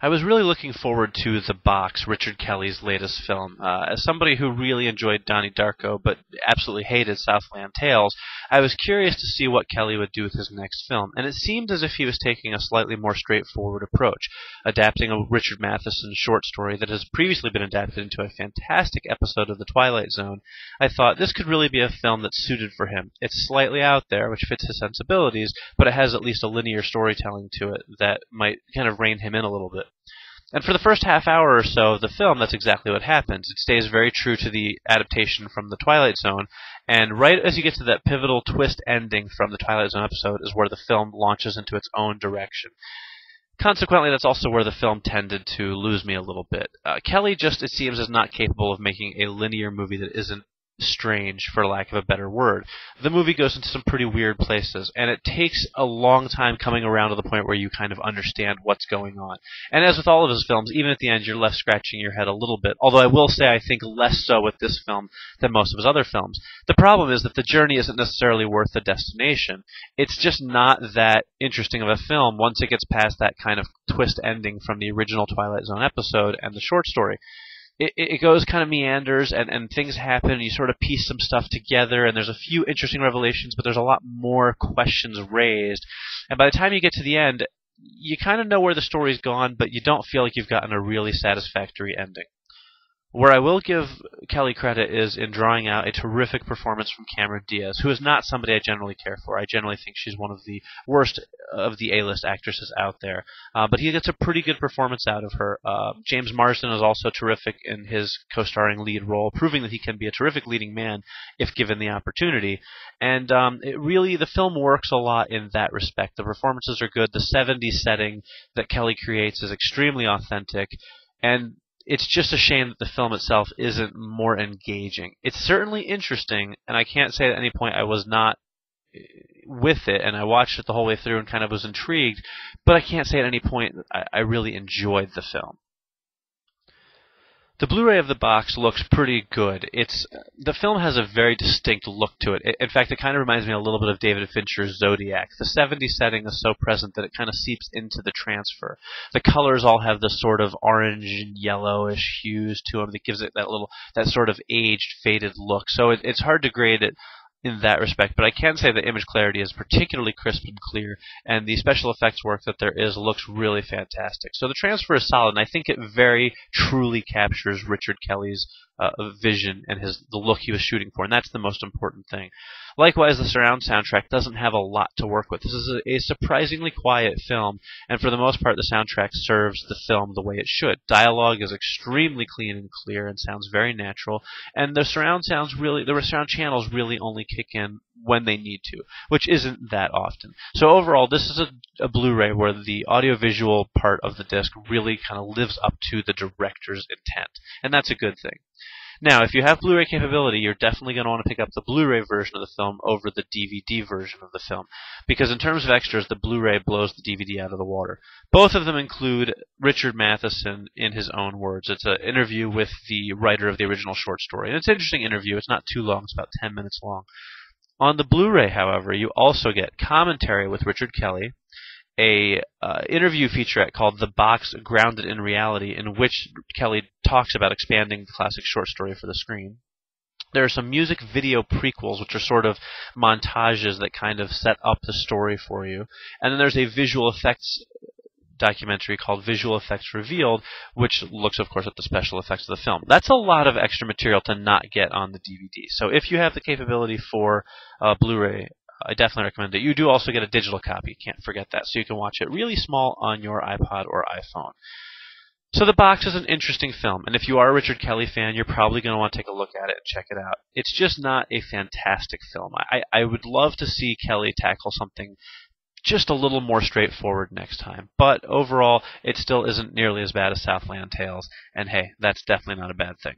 I was really looking forward to The Box, Richard Kelly's latest film. As somebody who really enjoyed Donnie Darko but absolutely hated Southland Tales, I was curious to see what Kelly would do with his next film, and it seemed as if he was taking a slightly more straightforward approach, adapting a Richard Matheson short story that has previously been adapted into a fantastic episode of The Twilight Zone. I thought this could really be a film that's suited for him. It's slightly out there, which fits his sensibilities, but it has at least a linear storytelling to it that might kind of rein him in a little bit. And for the first half hour or so of the film, that's exactly what happens. It stays very true to the adaptation from The Twilight Zone, and right as you get to that pivotal twist ending from the Twilight Zone episode is where the film launches into its own direction. Consequently, that's also where the film tended to lose me a little bit. Kelly just, it seems, is not capable of making a linear movie that isn't strange, for lack of a better word. The movie goes into some pretty weird places, and it takes a long time coming around to the point where you kind of understand what's going on. And as with all of his films, even at the end, you're left scratching your head a little bit, although I will say I think less so with this film than most of his other films. The problem is that the journey isn't necessarily worth the destination. It's just not that interesting of a film once it gets past that kind of twist ending from the original Twilight Zone episode and the short story. It goes kind of meanders, and things happen, and you sort of piece some stuff together, and there's a few interesting revelations, but there's a lot more questions raised. And by the time you get to the end, you kind of know where the story's gone, but you don't feel like you've gotten a really satisfactory ending. Where I will give Kelly credit is in drawing out a terrific performance from Cameron Diaz, who is not somebody I generally care for. I generally think she's one of the worst of the A-list actresses out there. But he gets a pretty good performance out of her. James Marsden is also terrific in his co-starring lead role, proving that he can be a terrific leading man if given the opportunity. And the film works a lot in that respect. The performances are good. The 70s setting that Kelly creates is extremely authentic. And it's just a shame that the film itself isn't more engaging. It's certainly interesting, and I can't say at any point I was not with it, and I watched it the whole way through and kind of was intrigued, but I can't say at any point that I really enjoyed the film. The Blu-ray of The Box looks pretty good. The film has a very distinct look to it. In fact, it kind of reminds me a little bit of David Fincher's Zodiac. The 70s setting is so present that it kind of seeps into the transfer. The colors all have this sort of orange and yellowish hues to them that gives it that sort of aged, faded look. So it's hard to grade it in that respect, but I can say the image clarity is particularly crisp and clear, and the special effects work that there is looks really fantastic. So the transfer is solid, and I think it very truly captures Richard Kelly's vision and the look he was shooting for, and that's the most important thing. Likewise, the surround soundtrack doesn't have a lot to work with. This is a surprisingly quiet film, and for the most part, the soundtrack serves the film the way it should. Dialogue is extremely clean and clear and sounds very natural, and the surround channels really only kick in when they need to, which isn't that often. So overall, this is a Blu-ray where the audiovisual part of the disc really kind of lives up to the director's intent, and that's a good thing. Now, if you have Blu-ray capability, you're definitely going to want to pick up the Blu-ray version of the film over the DVD version of the film, because in terms of extras, the Blu-ray blows the DVD out of the water. Both of them include Richard Matheson in his own words. It's an interview with the writer of the original short story, and it's an interesting interview. It's not too long. It's about 10 minutes long. On the Blu-ray, however, you also get commentary with Richard Kelly, a interview featurette called The Box Grounded in Reality, in which Kelly talks about expanding the classic short story for the screen. There are some music video prequels, which are sort of montages that kind of set up the story for you. And then there's a visual effects documentary called Visual Effects Revealed, which looks, of course, at the special effects of the film. That's a lot of extra material to not get on the DVD. So if you have the capability for Blu-ray, I definitely recommend it. You do also get a digital copy. Can't forget that. So you can watch it really small on your iPod or iPhone. So The Box is an interesting film, and if you are a Richard Kelly fan, you're probably going to want to take a look at it and check it out. It's just not a fantastic film. I would love to see Kelly tackle something just a little more straightforward next time. But overall, it still isn't nearly as bad as Southland Tales, and hey, that's definitely not a bad thing.